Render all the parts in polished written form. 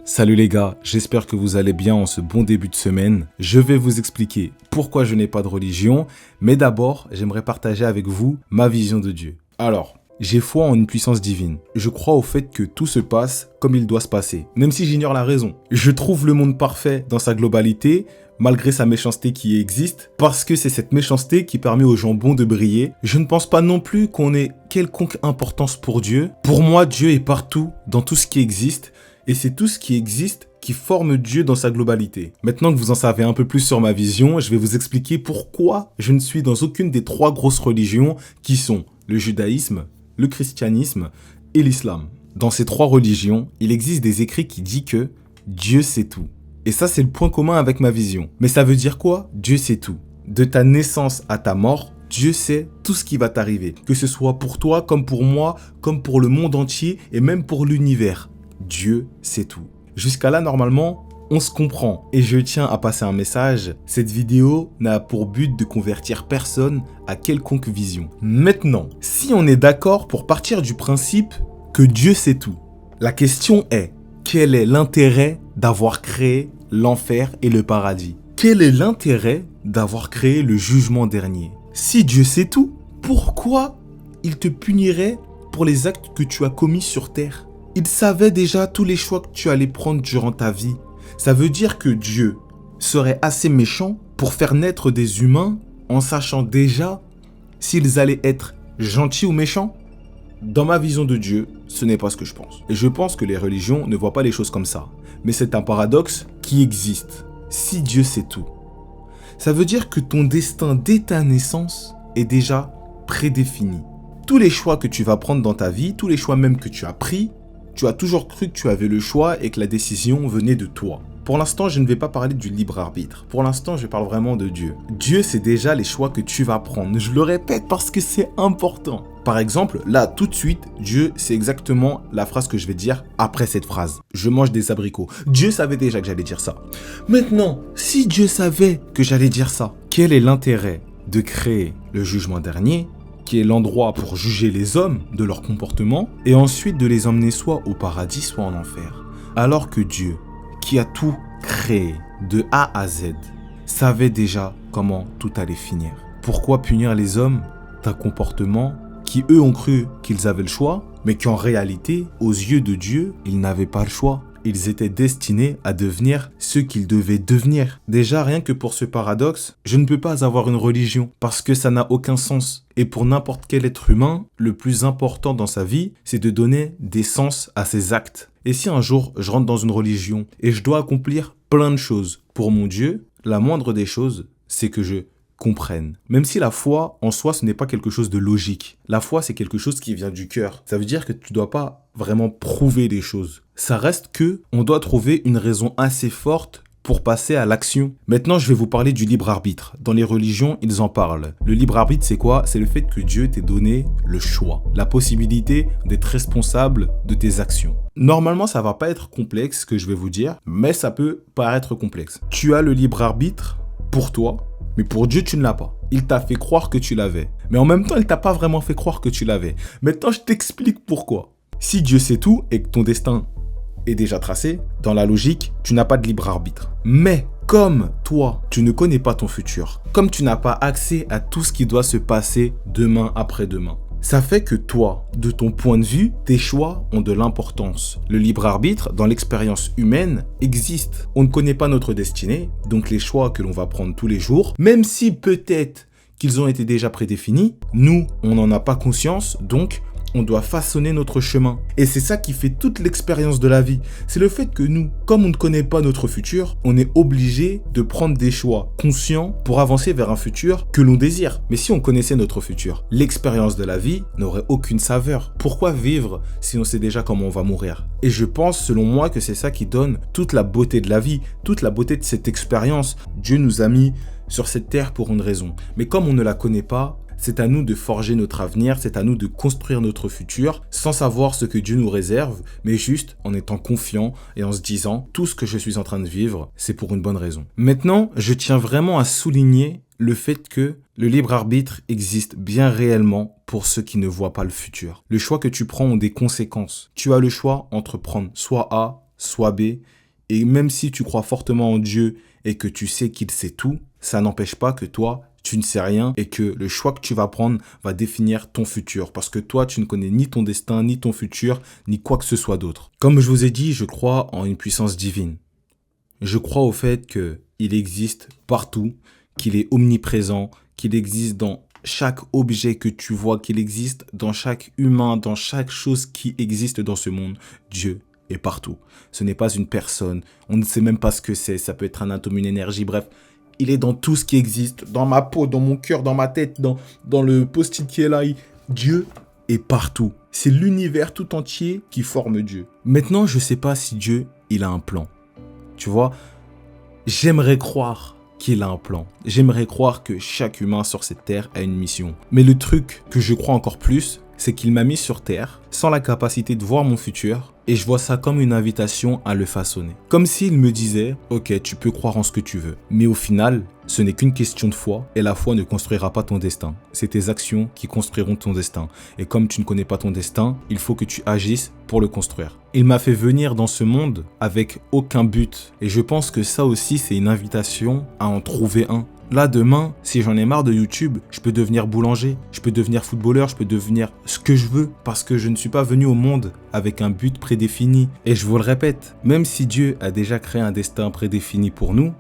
Salut les gars, j'espère que vous allez bien en ce bon début de semaine. Je vais vous expliquer pourquoi je n'ai pas de religion, mais d'abord, j'aimerais partager avec vous ma vision de Dieu. Alors, j'ai foi en une puissance divine. Je crois au fait que tout se passe comme il doit se passer, même si j'ignore la raison. Je trouve le monde parfait dans sa globalité, malgré sa méchanceté qui existe, parce que c'est cette méchanceté qui permet aux gens bons de briller. Je ne pense pas non plus qu'on ait quelconque importance pour Dieu. Pour moi, Dieu est partout, dans tout ce qui existe, et c'est tout ce qui existe qui forme Dieu dans sa globalité. Maintenant que vous en savez un peu plus sur ma vision, je vais vous expliquer pourquoi je ne suis dans aucune des trois grosses religions qui sont le judaïsme, le christianisme et l'islam. Dans ces trois religions, il existe des écrits qui disent que Dieu sait tout. Et ça, c'est le point commun avec ma vision. Mais ça veut dire quoi? Dieu sait tout. De ta naissance à ta mort, Dieu sait tout ce qui va t'arriver. Que ce soit pour toi, comme pour moi, comme pour le monde entier et même pour l'univers. Dieu sait tout. Jusqu'à là, normalement, on se comprend. Et je tiens à passer un message. Cette vidéo n'a pour but de convertir personne à quelconque vision. Maintenant, si on est d'accord pour partir du principe que Dieu sait tout, la question est, quel est l'intérêt d'avoir créé l'enfer et le paradis? Quel est l'intérêt d'avoir créé le jugement dernier? Si Dieu sait tout, pourquoi il te punirait pour les actes que tu as commis sur terre? Il savait déjà tous les choix que tu allais prendre durant ta vie. Ça veut dire que Dieu serait assez méchant pour faire naître des humains en sachant déjà s'ils allaient être gentils ou méchants? Dans ma vision de Dieu, ce n'est pas ce que je pense. Et je pense que les religions ne voient pas les choses comme ça. Mais c'est un paradoxe qui existe. Si Dieu sait tout, ça veut dire que ton destin dès ta naissance est déjà prédéfini. Tous les choix que tu vas prendre dans ta vie, tous les choix même que tu as pris, tu as toujours cru que tu avais le choix et que la décision venait de toi. Pour l'instant, je ne vais pas parler du libre arbitre. Pour l'instant, je parle vraiment de Dieu. Dieu, c'est déjà les choix que tu vas prendre. Je le répète parce que c'est important. Par exemple, là, tout de suite, Dieu, c'est exactement la phrase que je vais dire après cette phrase. Je mange des abricots. Dieu savait déjà que j'allais dire ça. Maintenant, si Dieu savait que j'allais dire ça, quel est l'intérêt de créer le jugement dernier, qui est l'endroit pour juger les hommes de leur comportement, et ensuite de les emmener soit au paradis, soit en enfer? Alors que Dieu, qui a tout créé de A à Z, savait déjà comment tout allait finir. Pourquoi punir les hommes d'un comportement qui eux ont cru qu'ils avaient le choix, mais qu'en réalité, aux yeux de Dieu, ils n'avaient pas le choix? Ils étaient destinés à devenir ce qu'ils devaient devenir. Déjà, rien que pour ce paradoxe, je ne peux pas avoir une religion parce que ça n'a aucun sens. Et pour n'importe quel être humain, le plus important dans sa vie, c'est de donner des sens à ses actes. Et si un jour, je rentre dans une religion et je dois accomplir plein de choses pour mon Dieu, la moindre des choses, c'est que je comprenne. Même si la foi, en soi, ce n'est pas quelque chose de logique. La foi, c'est quelque chose qui vient du cœur. Ça veut dire que tu ne dois pas vraiment prouver des choses. Ça reste que on doit trouver une raison assez forte pour passer à l'action. Maintenant, je vais vous parler du libre arbitre. Dans les religions, ils en parlent. Le libre arbitre, c'est quoi? C'est le fait que Dieu t'ait donné le choix, la possibilité d'être responsable de tes actions. Normalement, ça va pas être complexe, ce que je vais vous dire, mais ça peut paraître complexe. Tu as le libre arbitre pour toi, mais pour Dieu, tu ne l'as pas. Il t'a fait croire que tu l'avais. Mais en même temps, il t'a pas vraiment fait croire que tu l'avais. Maintenant, je t'explique pourquoi. Si Dieu sait tout et que ton destin est déjà tracé, dans la logique, tu n'as pas de libre arbitre. Mais comme toi, tu ne connais pas ton futur, comme tu n'as pas accès à tout ce qui doit se passer demain après-demain, ça fait que toi, de ton point de vue, tes choix ont de l'importance. Le libre arbitre, dans l'expérience humaine, existe. On ne connaît pas notre destinée, donc les choix que l'on va prendre tous les jours, même si peut-être qu'ils ont été déjà prédéfinis, nous, on n'en a pas conscience, donc on doit façonner notre chemin. Et c'est ça qui fait toute l'expérience de la vie. C'est le fait que nous, comme on ne connaît pas notre futur, on est obligé de prendre des choix conscients pour avancer vers un futur que l'on désire. Mais si on connaissait notre futur, l'expérience de la vie n'aurait aucune saveur. Pourquoi vivre si on sait déjà comment on va mourir? Et je pense, selon moi, que c'est ça qui donne toute la beauté de la vie, toute la beauté de cette expérience. Dieu nous a mis sur cette terre pour une raison. Mais comme on ne la connaît pas, c'est à nous de forger notre avenir, c'est à nous de construire notre futur sans savoir ce que Dieu nous réserve, mais juste en étant confiant et en se disant tout ce que je suis en train de vivre, c'est pour une bonne raison. Maintenant, je tiens vraiment à souligner le fait que le libre arbitre existe bien réellement pour ceux qui ne voient pas le futur. Le choix que tu prends ont des conséquences. Tu as le choix entre prendre soit A, sois B. Et même si tu crois fortement en Dieu et que tu sais qu'il sait tout, ça n'empêche pas que toi, tu ne sais rien et que le choix que tu vas prendre va définir ton futur. Parce que toi, tu ne connais ni ton destin, ni ton futur, ni quoi que ce soit d'autre. Comme je vous ai dit, je crois en une puissance divine. Je crois au fait qu'il existe partout, qu'il est omniprésent, qu'il existe dans chaque objet que tu vois, qu'il existe dans chaque humain, dans chaque chose qui existe dans ce monde. Dieu est partout. Ce n'est pas une personne. On ne sait même pas ce que c'est. Ça peut être un atome, une énergie, bref. Il est dans tout ce qui existe, dans ma peau, dans mon cœur, dans ma tête, dans le post-it qui est là. Dieu est partout. C'est l'univers tout entier qui forme Dieu. Maintenant, je ne sais pas si Dieu, il a un plan. Tu vois, j'aimerais croire qu'il a un plan. J'aimerais croire que chaque humain sur cette terre a une mission. Mais le truc que je crois encore plus, c'est qu'il m'a mis sur terre sans la capacité de voir mon futur et je vois ça comme une invitation à le façonner. Comme s'il me disait « Ok, tu peux croire en ce que tu veux. » Mais au final, ce n'est qu'une question de foi et la foi ne construira pas ton destin. C'est tes actions qui construiront ton destin. Et comme tu ne connais pas ton destin, il faut que tu agisses pour le construire. Il m'a fait venir dans ce monde avec aucun but. Et je pense que ça aussi, c'est une invitation à en trouver un. Là, demain, si j'en ai marre de YouTube, je peux devenir boulanger, je peux devenir footballeur, je peux devenir ce que je veux parce que je ne suis pas venu au monde avec un but prédéfini. Et je vous le répète, même si Dieu a déjà créé un destin prédéfini pour nous,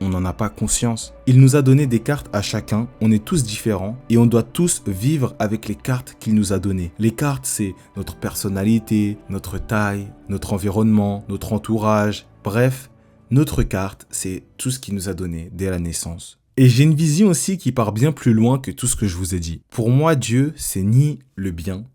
on n'en a pas conscience. Il nous a donné des cartes à chacun, on est tous différents et on doit tous vivre avec les cartes qu'il nous a données. Les cartes, c'est notre personnalité, notre taille, notre environnement, notre entourage, bref. Notre carte, c'est tout ce qu'il nous a donné dès la naissance. Et j'ai une vision aussi qui part bien plus loin que tout ce que je vous ai dit. Pour moi, Dieu, c'est ni le bien,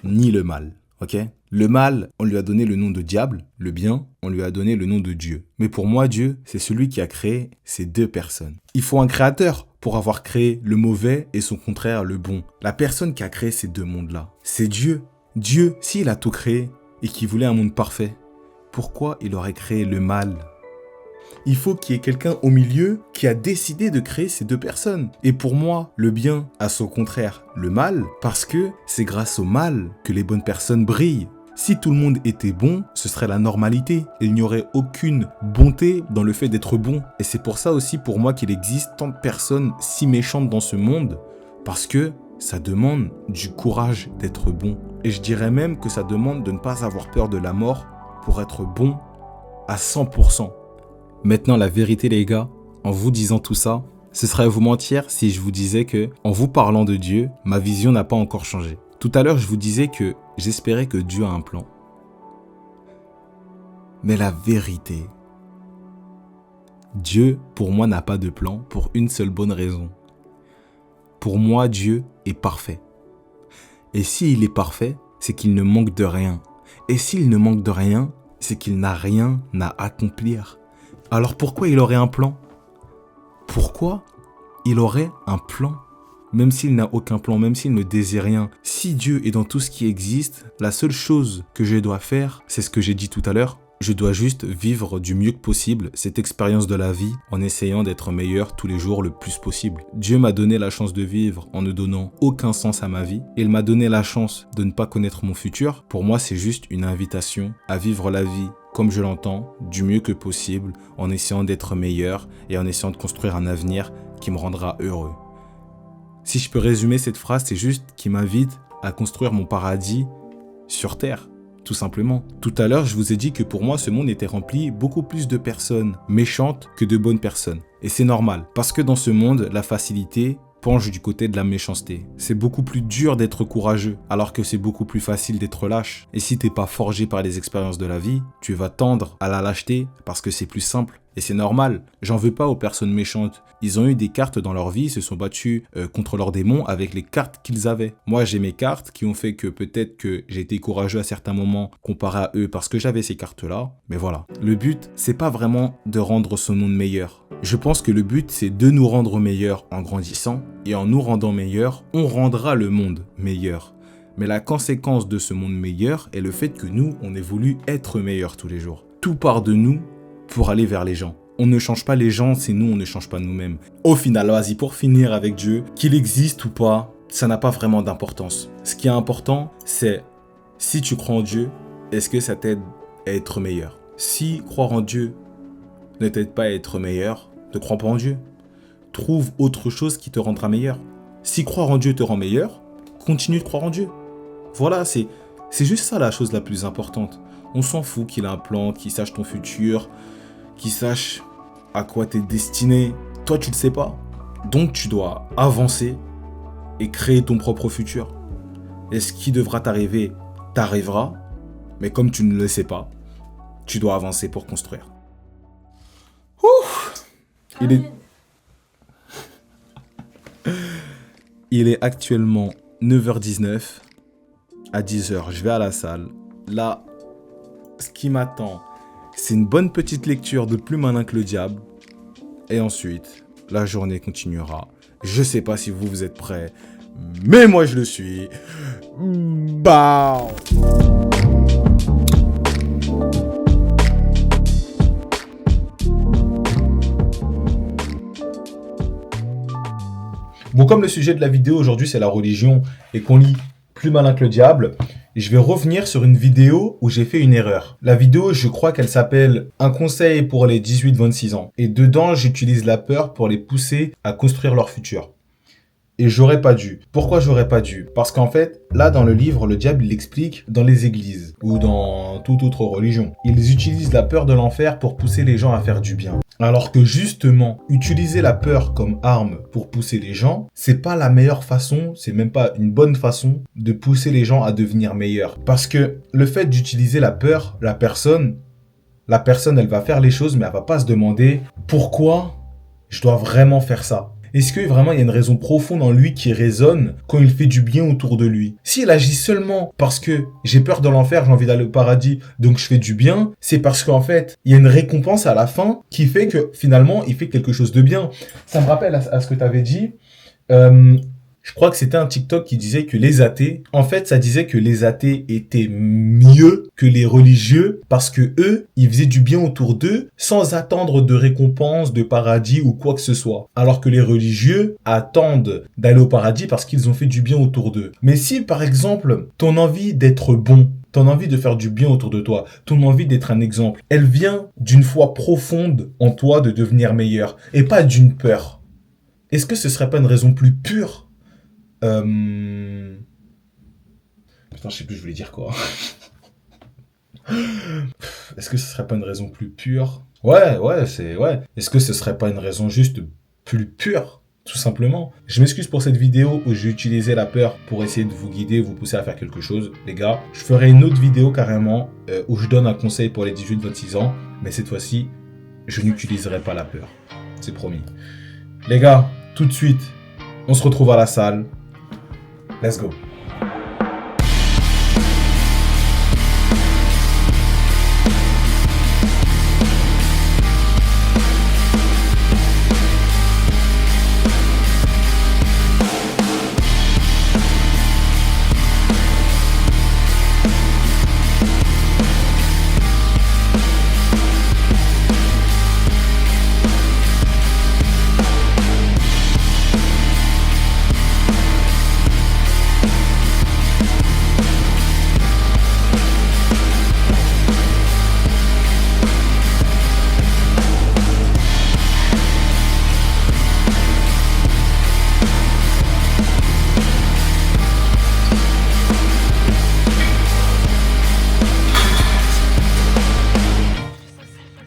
ni le mal. Ok ? Le mal, on lui a donné le nom de diable. Le bien, on lui a donné le nom de Dieu. Mais pour moi, Dieu, c'est celui qui a créé ces deux personnes. Il faut un créateur pour avoir créé le mauvais et son contraire, le bon. La personne qui a créé ces deux mondes-là, c'est Dieu. Dieu, s'il a tout créé et qu'il voulait un monde parfait, pourquoi il aurait créé le mal ? Il faut qu'il y ait quelqu'un au milieu qui a décidé de créer ces deux personnes. Et pour moi, le bien a son contraire, le mal, parce que c'est grâce au mal que les bonnes personnes brillent. Si tout le monde était bon, ce serait la normalité. Il n'y aurait aucune bonté dans le fait d'être bon. Et c'est pour ça aussi pour moi qu'il existe tant de personnes si méchantes dans ce monde, parce que ça demande du courage d'être bon. Et je dirais même que ça demande de ne pas avoir peur de la mort pour être bon à 100%. Maintenant, la vérité, les gars, en vous disant tout ça, ce serait vous mentir si je vous disais que, en vous parlant de Dieu, ma vision n'a pas encore changé. Tout à l'heure, je vous disais que j'espérais que Dieu a un plan. Mais la vérité, Dieu, pour moi, n'a pas de plan pour une seule bonne raison. Pour moi, Dieu est parfait. Et s'il est parfait, c'est qu'il ne manque de rien. Et s'il ne manque de rien, c'est qu'il n'a rien à accomplir. Alors pourquoi il aurait un plan ? Pourquoi il aurait un plan ? Même s'il n'a aucun plan, même s'il ne désire rien. Si Dieu est dans tout ce qui existe, la seule chose que je dois faire, c'est ce que j'ai dit tout à l'heure. Je dois juste vivre du mieux que possible cette expérience de la vie en essayant d'être meilleur tous les jours le plus possible. Dieu m'a donné la chance de vivre en ne donnant aucun sens à ma vie. Il m'a donné la chance de ne pas connaître mon futur. Pour moi, c'est juste une invitation à vivre la vie comme je l'entends, du mieux que possible, en essayant d'être meilleur et en essayant de construire un avenir qui me rendra heureux. Si je peux résumer cette phrase, c'est juste qu'il m'invite à construire mon paradis sur Terre, tout simplement. Tout à l'heure, je vous ai dit que pour moi, ce monde était rempli beaucoup plus de personnes méchantes que de bonnes personnes. Et c'est normal, parce que dans ce monde, la facilité penche du côté de la méchanceté. C'est beaucoup plus dur d'être courageux, alors que c'est beaucoup plus facile d'être lâche. Et si t'es pas forgé par les expériences de la vie, tu vas tendre à la lâcheté parce que c'est plus simple. Et c'est normal, j'en veux pas aux personnes méchantes. Ils ont eu des cartes dans leur vie, ils se sont battus contre leurs démons avec les cartes qu'ils avaient. Moi, j'ai mes cartes qui ont fait que peut-être que j'ai été courageux à certains moments comparé à eux parce que j'avais ces cartes-là. Mais voilà, le but, c'est pas vraiment de rendre ce monde meilleur. Je pense que le but, c'est de nous rendre meilleurs en grandissant. Et en nous rendant meilleurs, on rendra le monde meilleur. Mais la conséquence de ce monde meilleur est le fait que nous, on ait voulu être meilleurs tous les jours. Tout part de nous pour aller vers les gens. On ne change pas les gens si nous, on ne change pas nous-mêmes. Au final, vas-y, pour finir avec Dieu, qu'il existe ou pas, ça n'a pas vraiment d'importance. Ce qui est important, c'est si tu crois en Dieu, est-ce que ça t'aide à être meilleur ? Si croire en Dieu ne t'aide pas à être meilleur, ne crois pas en Dieu. Trouve autre chose qui te rendra meilleur. Si croire en Dieu te rend meilleur, continue de croire en Dieu. Voilà, c'est juste ça la chose la plus importante. On s'en fout qu'il a un plan, qu'il sache ton futur, qu'il sache à quoi t'es destiné. Toi, tu ne le sais pas. Donc, tu dois avancer et créer ton propre futur. Et ce qui devra t'arriver, t'arrivera. Mais comme tu ne le sais pas, tu dois avancer pour construire. Ouf. Il est actuellement 9h19. À 10h, je vais à la salle. Là, ce qui m'attend, c'est une bonne petite lecture de Plus malin que le diable. Et ensuite, la journée continuera. Je sais pas si vous êtes prêts, mais moi je le suis. Bah. Bon, comme le sujet de la vidéo aujourd'hui c'est la religion et qu'on lit Plus malin que le diable, je vais revenir sur une vidéo où j'ai fait une erreur. La vidéo, je crois qu'elle s'appelle « Un conseil pour les 18-26 ans ». Et dedans, j'utilise la peur pour les pousser à construire leur futur. Et j'aurais pas dû. Pourquoi j'aurais pas dû? Parce qu'en fait, là dans le livre, le diable il explique dans les églises ou dans toute autre religion. Ils utilisent la peur de l'enfer pour pousser les gens à faire du bien. Alors que justement, utiliser la peur comme arme pour pousser les gens, c'est pas la meilleure façon, c'est même pas une bonne façon de pousser les gens à devenir meilleurs. Parce que le fait d'utiliser la peur, la personne elle va faire les choses mais elle va pas se demander pourquoi je dois vraiment faire ça. Est-ce que vraiment il y a une raison profonde en lui qui résonne quand il fait du bien autour de lui? S'il agit seulement parce que j'ai peur de l'enfer, j'ai envie d'aller au paradis, donc je fais du bien, c'est parce qu'en fait, il y a une récompense à la fin qui fait que finalement, il fait quelque chose de bien. Ça me rappelle à ce que tu avais dit. Je crois que c'était un TikTok qui disait que les athées, en fait, ça disait que les athées étaient mieux que les religieux parce que eux, ils faisaient du bien autour d'eux sans attendre de récompense, de paradis ou quoi que ce soit. Alors que les religieux attendent d'aller au paradis parce qu'ils ont fait du bien autour d'eux. Mais si, par exemple, ton envie d'être bon, ton envie de faire du bien autour de toi, ton envie d'être un exemple, elle vient d'une foi profonde en toi de devenir meilleur et pas d'une peur. Est-ce que ce serait pas une raison plus pure? Putain, je sais plus, je voulais dire quoi. Est-ce que ce serait pas une raison plus pure? Ouais. Est-ce que ce serait pas une raison juste plus pure? Tout simplement. Je m'excuse pour cette vidéo où j'ai utilisé la peur pour essayer de vous guider, vous pousser à faire quelque chose. Les gars, je ferai une autre vidéo carrément où je donne un conseil pour les 18-26 ans. Mais cette fois-ci, je n'utiliserai pas la peur. C'est promis. Les gars, tout de suite, on se retrouve à la salle. Let's go.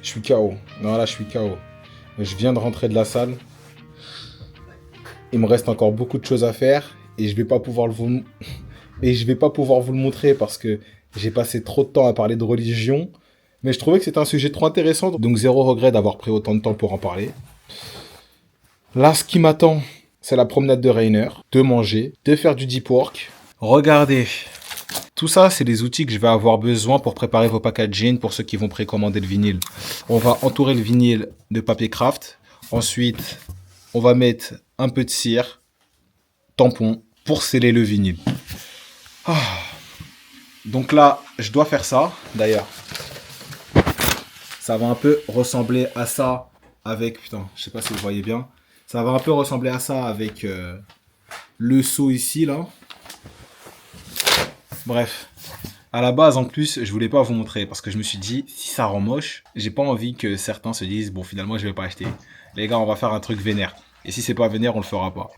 Je suis KO. Non, là, je suis KO. Je viens de rentrer de la salle. Il me reste encore beaucoup de choses à faire. Et je vais pas pouvoir vous le montrer parce que j'ai passé trop de temps à parler de religion. Mais je trouvais que c'était un sujet trop intéressant. Donc, zéro regret d'avoir pris autant de temps pour en parler. Là, ce qui m'attend, c'est la promenade de Rainer. De manger, de faire du deep work. Regardez. Tout ça, c'est des outils que je vais avoir besoin pour préparer vos packaging pour ceux qui vont précommander le vinyle. On va entourer le vinyle de papier craft. Ensuite, on va mettre un peu de cire, tampon, pour sceller le vinyle. Donc là, je dois faire ça. D'ailleurs, ça va un peu ressembler à ça avec... Putain, je sais pas si vous voyez bien. Ça va un peu ressembler à ça avec le seau ici, là. Bref, À la base, en plus, je voulais pas vous montrer parce que je me suis dit, si ça rend moche, j'ai pas envie que certains se disent, bon, finalement, je vais pas acheter. Les gars, on va faire un truc vénère. Et si c'est pas vénère, on le fera pas.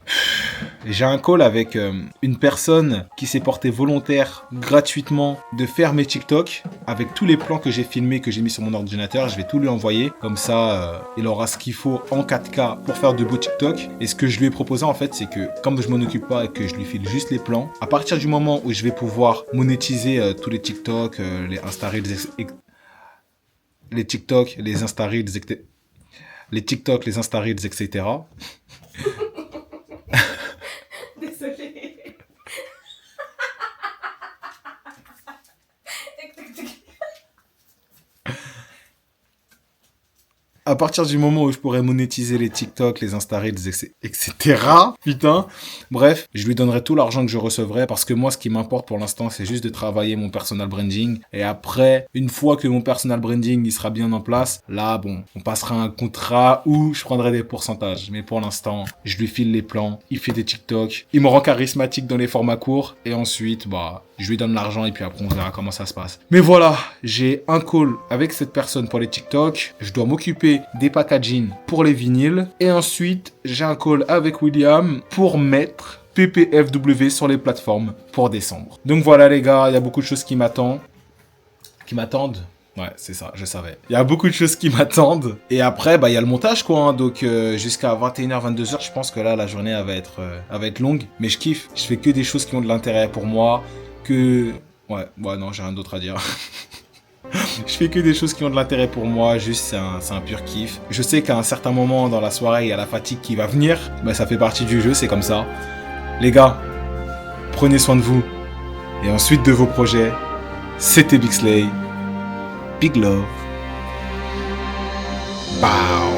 J'ai un call avec une personne qui s'est portée volontaire gratuitement de faire mes TikTok avec tous les plans que j'ai filmés, que j'ai mis sur mon ordinateur. Je vais tout lui envoyer. Comme ça, il aura ce qu'il faut en 4K pour faire de beaux TikTok. Et ce que je lui ai proposé en fait, c'est que comme je m'en occupe pas et que je lui file juste les plans, à partir du moment où je vais pouvoir monétiser tous les TikTok, les Insta Reels, les TikTok, les Insta Reels, les TikTok, les Insta Reels, etc. Désolée. À partir du moment où je pourrais monétiser les TikTok, les Insta Reels, etc. Putain. Bref, je lui donnerai tout l'argent que je recevrai parce que moi, ce qui m'importe pour l'instant, c'est juste de travailler mon personal branding. Et après, une fois que mon personal branding il sera bien en place, là, bon, on passera un contrat où je prendrai des pourcentages. Mais pour l'instant, je lui file les plans, il fait des TikTok, il me rend charismatique dans les formats courts et ensuite, je lui donne l'argent et puis après on verra comment ça se passe. Mais voilà, j'ai un call avec cette personne pour les TikTok. Je dois m'occuper des packaging pour les vinyles. Et ensuite, j'ai un call avec William pour mettre PPFW sur les plateformes pour décembre. Donc voilà les gars, il y a beaucoup de choses qui m'attendent. Ouais, c'est ça, je savais. Il y a beaucoup de choses qui m'attendent. Et après, il y a le montage, quoi. Hein. Donc, jusqu'à 21h, 22h, je pense que là, la journée, elle va être longue. Mais je kiffe. Je fais que des choses qui ont de l'intérêt pour moi. Ouais, non, j'ai rien d'autre à dire. Je fais que des choses qui ont de l'intérêt pour moi. Juste, c'est un pur kiff. Je sais qu'à un certain moment dans la soirée, il y a la fatigue qui va venir. Ça fait partie du jeu, c'est comme ça. Les gars, prenez soin de vous. Et ensuite de vos projets, c'était Big Slay. Big love. Bow.